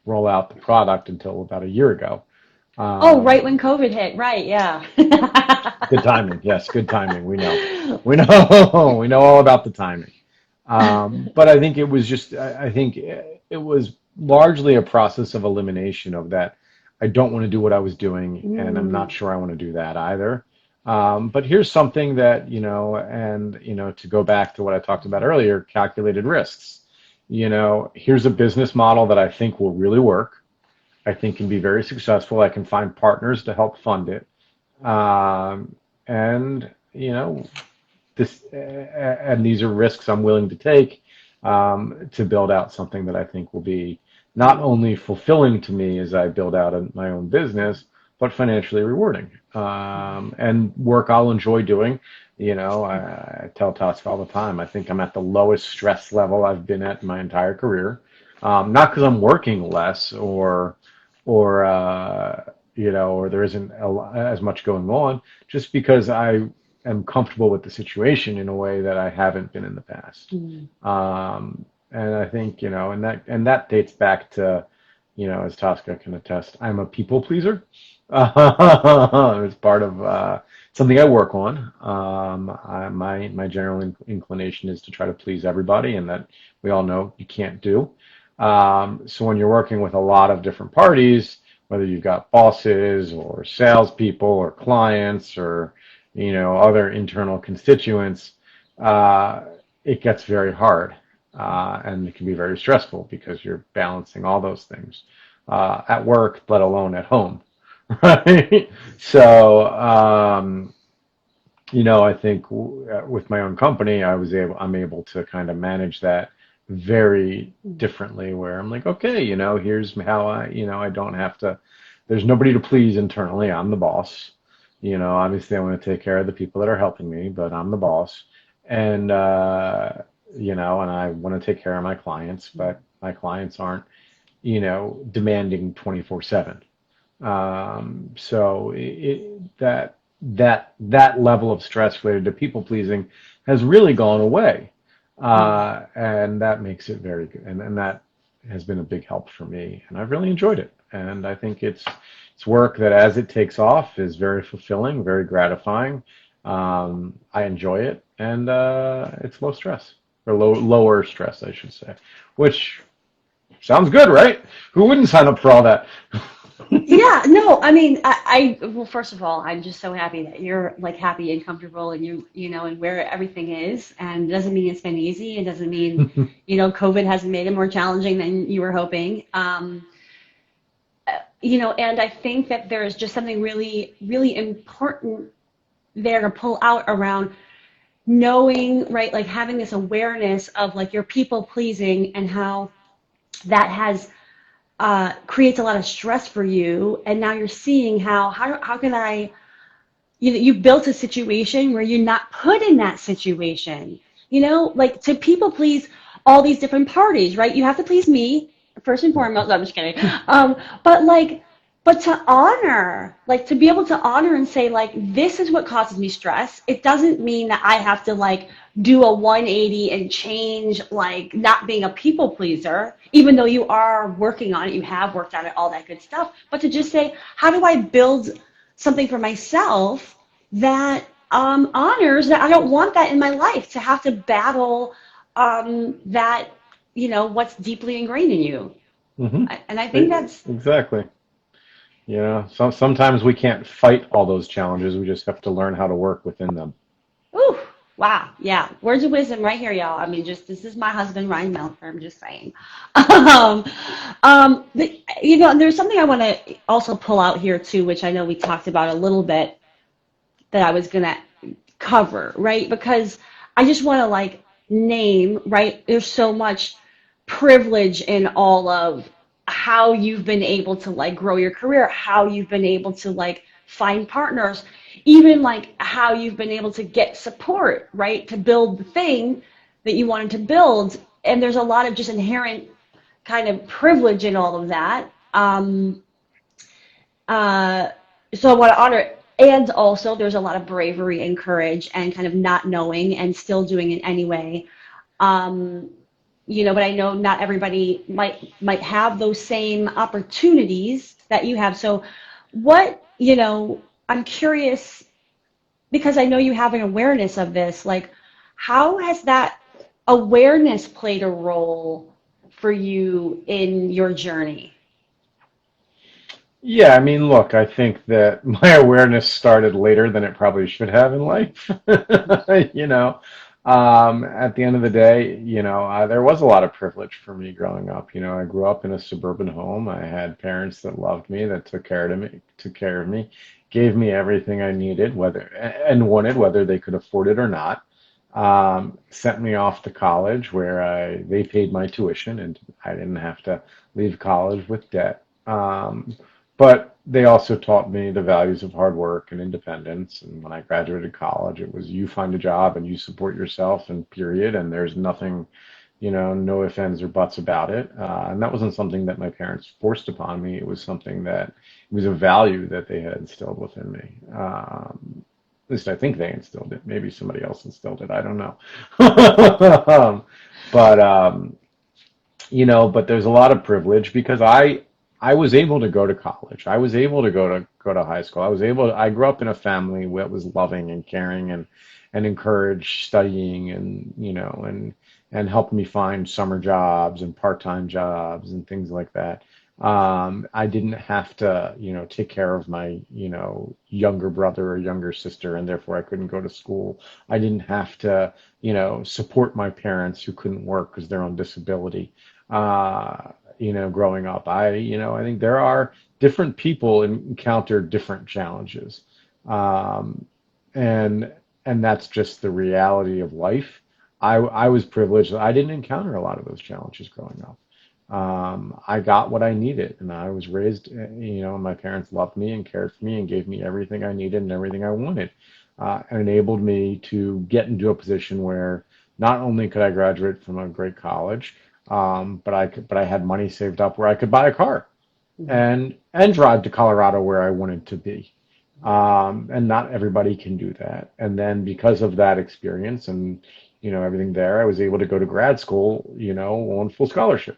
roll out the product until about a year ago. Oh, right when Um, COVID hit. Right, yeah. Good timing. Yes, good timing. We know. We know. We know all about the timing. But I think it was just, I think it was largely a process of elimination of that. I don't want to do what I was doing, and I'm not Mm. sure I want to do that either. But here's something that, to go back to what I talked about earlier, calculated risks. Here's a business model that I think will really work. I think can be very successful. I can find partners to help fund it. And these are risks I'm willing to take to build out something that I think will be not only fulfilling to me as I build out my own business, but financially rewarding and work I'll enjoy doing. I tell Tosca all the time, I think I'm at the lowest stress level I've been at in my entire career. Not because I'm working less or there isn't as much going on, just because I am comfortable with the situation in a way that I haven't been in the past. Mm. And I think, and that dates back to, as Tosca can attest, I'm a people pleaser. It's part of something I work on. My general inclination is to try to please everybody, and that we all know you can't do. So when you're working with a lot of different parties, whether you've got bosses or salespeople or clients or other internal constituents, uh, it gets very hard, and it can be very stressful because you're balancing all those things at work, let alone at home, right? So, I think with my own company, I'm able to kind of manage that very differently, where I'm like, okay, here's how I don't have to, there's nobody to please internally. I'm the boss. Obviously I want to take care of the people that are helping me, but I'm the boss. And, and I want to take care of my clients, but my clients aren't, demanding 24/7. So that level of stress related to people pleasing has really gone away, Mm. and that makes it very good, and that has been a big help for me, and I've really enjoyed it. And I think it's work that, as it takes off, is very fulfilling, very gratifying. I enjoy it, and it's low stress, or lower stress, I should say, which sounds good, right? Who wouldn't sign up for all that? Yeah, no, I mean, well, first of all, I'm just so happy that you're like happy and comfortable and and where everything is. And it doesn't mean it's been easy. It doesn't mean, COVID hasn't made it more challenging than you were hoping. And I think that there is just something really, really important there to pull out around knowing, right, like having this awareness of like your people pleasing and how that has creates a lot of stress for you, and now you're seeing how can I you built a situation where you're not put in that situation, like to people please all these different parties, right? You have to please me first and foremost. No, I'm just kidding. But like, but to honor, like to be able to honor and say like, this is what causes me stress. It doesn't mean that I have to like do a 180 and change like not being a people pleaser, even though you are working on it, you have worked on it, all that good stuff. But to just say, how do I build something for myself that honors that? I don't want that in my life to have to battle that, what's deeply ingrained in you. Hmm. And I think that's, Exactly. Sometimes we can't fight all those challenges. We just have to learn how to work within them. ooh, wow, yeah, words of wisdom right here, y'all. I mean, just this is my husband, Ryan Meliker. I'm just saying. Um, there's something I want to also pull out here too, which I know we talked about a little bit that I was gonna cover, right? Because I just want to like name, right? There's so much privilege in all of how you've been able to like grow your career, how you've been able to like find partners, even like how you've been able to get support, right? To build the thing that you wanted to build. And there's a lot of just inherent kind of privilege in all of that. Uh, so I want to honor it. And also, there's a lot of bravery and courage and kind of not knowing and still doing it anyway. Um, but I know not everybody might have those same opportunities that you have. So, I'm curious because I know you have an awareness of this. Like, how has that awareness played a role for you in your journey? Yeah, I mean, look, I think that my awareness started later than it probably should have in life. You know, at the end of the day, there was a lot of privilege for me growing up. I grew up in a suburban home. I had parents that loved me, that took care of me, gave me everything I needed, and wanted, whether they could afford it or not. Sent me off to college where they paid my tuition, and I didn't have to leave college with debt. But they also taught me the values of hard work and independence. And when I graduated college, it was you find a job and you support yourself, and period. And there's nothing, no ifs, ands, or buts about it. And that wasn't something that my parents forced upon me. It was something that it was a value that they had instilled within me. At least I think they instilled it. Maybe somebody else instilled it. I don't know. Um, but but there's a lot of privilege because I was able to go to college. I was able to go to high school. I grew up in a family that was loving and caring and encouraged studying and helped me find summer jobs and part-time jobs and things like that. I didn't have to, take care of my, younger brother or younger sister, and therefore I couldn't go to school. I didn't have to, support my parents who couldn't work because they're on disability. Growing up, I think there are different people encounter different challenges. Um, and and that's just the reality of life. I was privileged. I didn't encounter a lot of those challenges growing up. I got what I needed, and I was raised, my parents loved me and cared for me and gave me everything I needed and everything I wanted, and enabled me to get into a position where not only could I graduate from a great college, but I had money saved up where I could buy a car Mhm. and drive to Colorado where I wanted to be. And not everybody can do that. And then because of that experience and everything there, I was able to go to grad school, on full scholarship.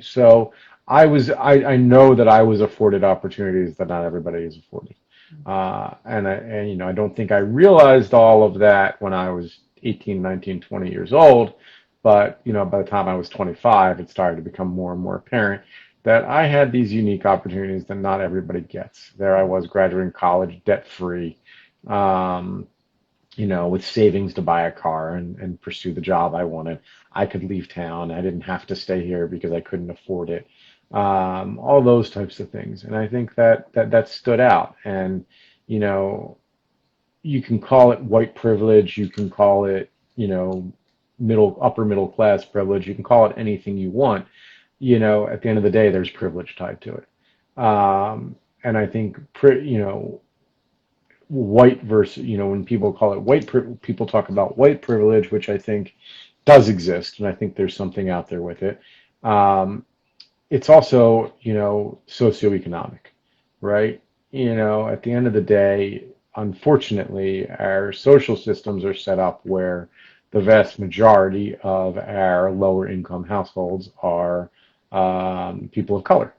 So I know that I was afforded opportunities that not everybody is afforded. I don't think I realized all of that when I was 18, 19, 20 years old. But, by the time I was 25, it started to become more and more apparent that I had these unique opportunities that not everybody gets. There I was graduating college debt free, um, with savings to buy a car and pursue the job I wanted. I could leave town. I didn't have to stay here because I couldn't afford it. All those types of things. And I think that stood out. And, you know, you can call it white privilege. You can call it, upper middle class privilege. You can call it anything you want. At the end of the day, there's privilege tied to it. And I think, white versus, when people call it people talk about white privilege, which I think does exist, and I think there's something out there with it. Um, it's also, socioeconomic, right? At the end of the day, unfortunately, our social systems are set up where the vast majority of our lower income households are people of color.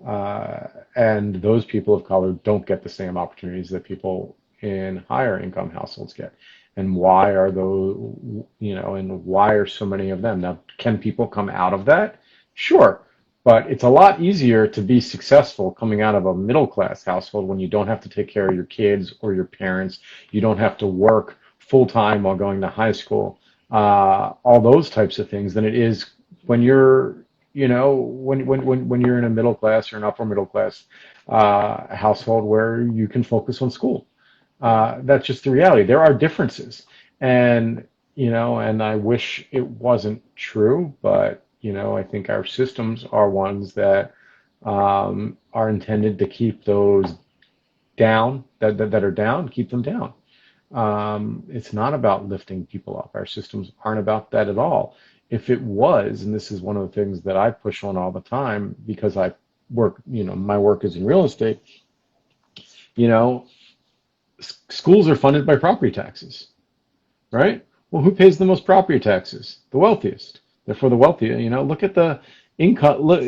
Uh, and those people of color don't get the same opportunities that people in higher income households get. And why are those, and why are so many of them? Now, can people come out of that? Sure. But it's a lot easier to be successful coming out of a middle class household when you don't have to take care of your kids or your parents. You don't have to work full time while going to high school, all those types of things than it is when you're when you're in a middle class or an upper middle class household where you can focus on school. That's just the reality. There are differences, and and I wish it wasn't true, but I think our systems are ones that are intended to keep those down, that are down, keep them down. It's not about lifting people up. Our systems aren't about that at all. If it was, and this is one of the things that I push on all the time because I work, my work is in real estate, you know, schools are funded by property taxes, right? Well, who pays the most property taxes? The wealthiest. Therefore, the wealthy, look at the income, look,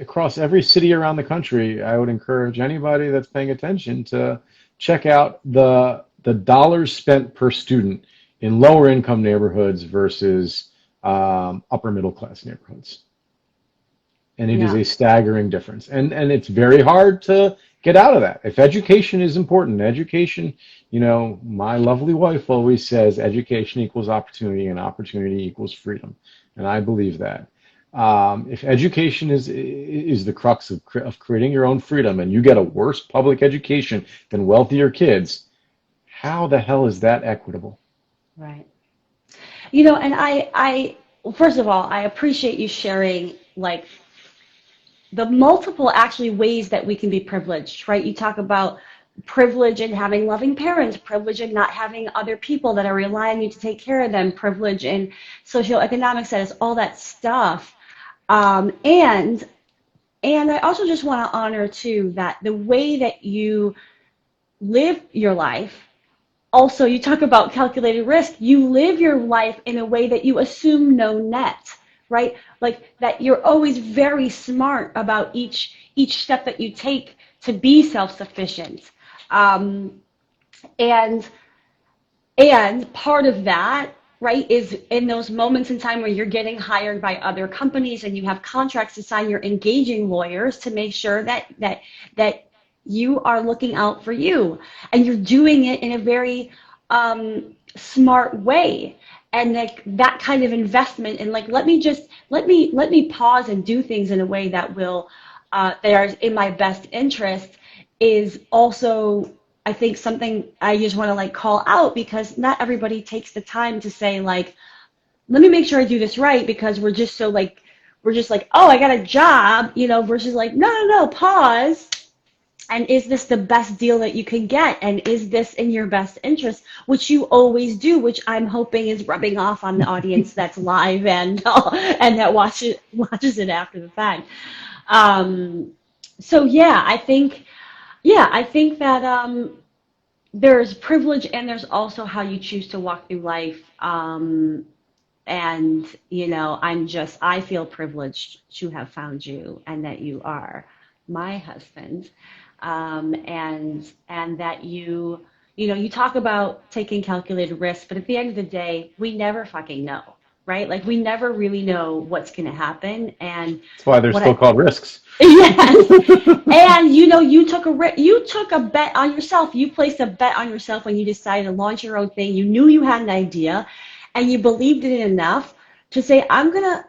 across every city around the country. I would encourage anybody that's paying attention to check out the dollars spent per student in lower income neighborhoods versus upper middle class neighborhoods. And it is Yeah. a staggering difference. And it's very hard to get out of that. If education is important, education, my lovely wife always says education equals opportunity and opportunity equals freedom. And I believe that. If education is the crux of creating your own freedom and you get a worse public education than wealthier kids, how the hell is that equitable? Right. And well, first of all, I appreciate you sharing like the multiple actually ways that we can be privileged, right? You talk about privilege in having loving parents, privilege in not having other people that are relying on you to take care of them, privilege in socioeconomic status, all that stuff. Um, and and I also just want to honor too that the way that you live your life also, you talk about calculated risk. You live your life in a way that you assume no net, right? Like that you're always very smart about each step that you take to be self-sufficient. Um, and and part of that, right, is in those moments in time where you're getting hired by other companies and you have contracts to sign, you're engaging lawyers to make sure that you are looking out for you, and you're doing it in a very smart way. And like that kind of investment, and like let me pause and do things in a way that will that are in my best interest, is also, I think, something I just want to like call out, because not everybody takes the time to say like, let me make sure I do this right, because we're just like, oh, I got a job, versus like, no, no, no, pause. And is this the best deal that you can get? And is this in your best interest? Which you always do, which I'm hoping is rubbing off on the audience that's live and and that watches it after the fact. Um, so I think that there's privilege, and there's also how you choose to walk through life. And I feel privileged to have found you, and that you are my husband. And that you talk about taking calculated risks, but at the end of the day, we never fucking know, right? Like we never really know what's going to happen. And That's why they're what still I called risks. yes. And you took a bet on yourself. You placed a bet on yourself when you decided to launch your own thing. You knew you had an idea, and you believed in it enough to say, I'm gonna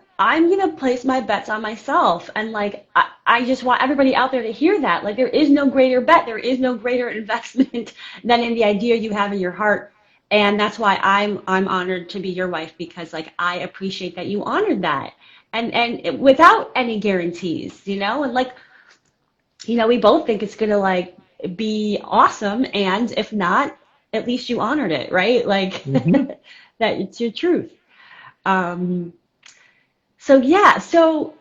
place my bets on myself. And like I just want everybody out there to hear that. Like there is no greater bet, there is no greater investment than in the idea you have in your heart. And that's why I'm honored to be your wife, because like I appreciate that you honored that. And without any guarantees, and like, we both think it's gonna like be awesome, and if not, at least you honored it, right? Like Hmm. that it's your truth. Um, so yeah, so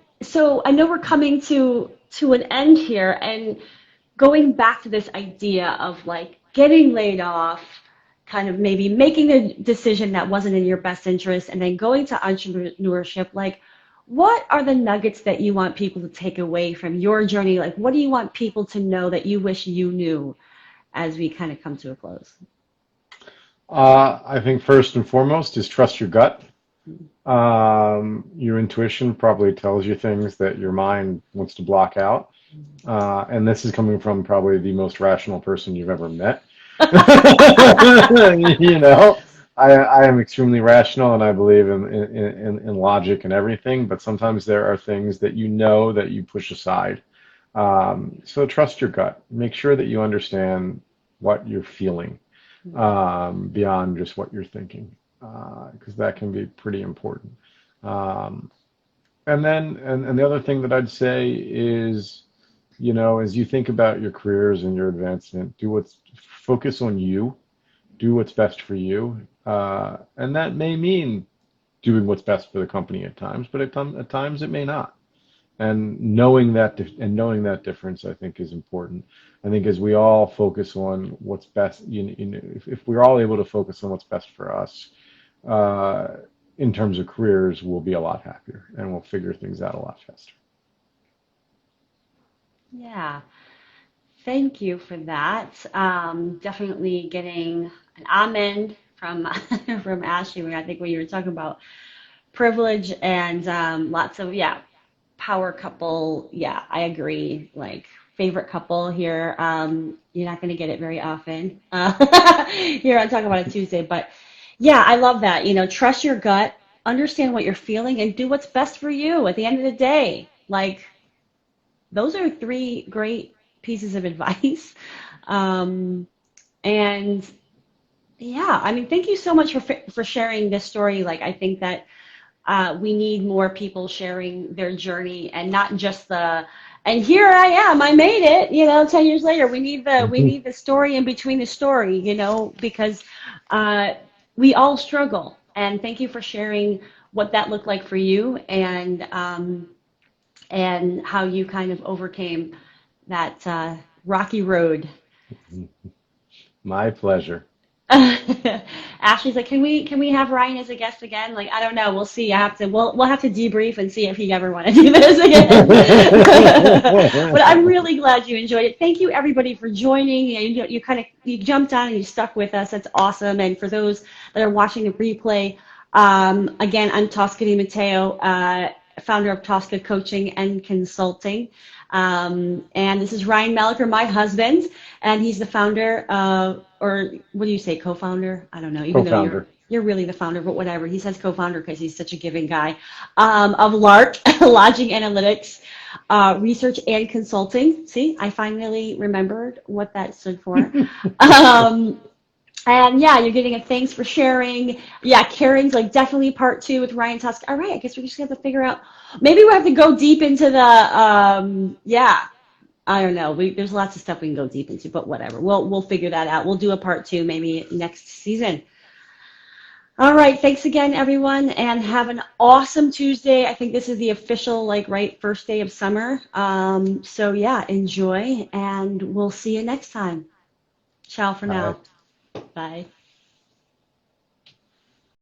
I know we're coming to an end here, and going back to this idea of like getting laid off, kind of maybe making a decision that wasn't in your best interest, and then going to entrepreneurship, like what are the nuggets that you want people to take away from your journey? Like what do you want people to know that you wish you knew, as we kind of come to a close? I think first and foremost is trust your gut. Your intuition probably tells you things that your mind wants to block out. And this is coming from probably the most rational person you've ever met. You know, I am extremely rational and I believe in logic and everything, but sometimes there are things that you know that you push aside. So trust your gut. Make sure that you understand what you're feeling beyond just what you're thinking, because that can be pretty important. Um, and the other thing that I'd say is, as you think about your careers and your advancement, focus on you, do what's best for you, and that may mean doing what's best for the company at times, but at times it may not. And knowing that difference, I think, is important. I think as we all focus on what's best, if we're all able to focus on what's best for us, uh, in terms of careers, we'll be a lot happier and we'll figure things out a lot faster. Yeah. Thank you for that. Definitely getting an amen from from Ashley. I think when you were talking about privilege and lots of, yeah, power couple. Yeah, I agree. Like favorite couple here. You're not going to get it very often here on Talk About It Tuesday, but yeah, I love that. Trust your gut, understand what you're feeling, and do what's best for you. At the end of the day, like those are three great pieces of advice. Um, and yeah, I mean, thank you so much for sharing this story. Like, I think that we need more people sharing their journey, and not just and here I am, I made it, 10 years later. We Mhm. need the story in between the story, because uh, we all struggle. And thank you for sharing what that looked like for you, and how you kind of overcame that rocky road. My pleasure. Ashley's like, can we have Ryan as a guest again? Like, I don't know. We'll see. We'll have to debrief and see if he ever want to do this again. But I'm really glad you enjoyed it. Thank you everybody for joining. You kind of you jumped on and you stuck with us. That's awesome. And for those that are watching the replay, again, I'm Tosca Di Matteo, founder of Tosca Coaching and Consulting. And this is Ryan Meliker, my husband, and he's the founder of, or what do you say, co-founder? I don't know, even though you're Co-founder. you're really the founder, but whatever. He says co-founder because he's such a giving guy. Of LARC, Lodging Analytics, Research and Consulting. See, I finally remembered what that stood for. Um, and yeah, you're getting a thanks for sharing. Yeah, Karen's like definitely part two with Ryan Tusk. All right, I guess we just have to figure out. Maybe we have to go deep into the yeah. I don't know. There's lots of stuff we can go deep into, but whatever. We'll figure that out. We'll do a part two maybe next season. All right, thanks again, everyone, and have an awesome Tuesday. I think this is the official, like, right, first day of summer. So yeah, enjoy, and we'll see you next time. Ciao for All right. now. Bye.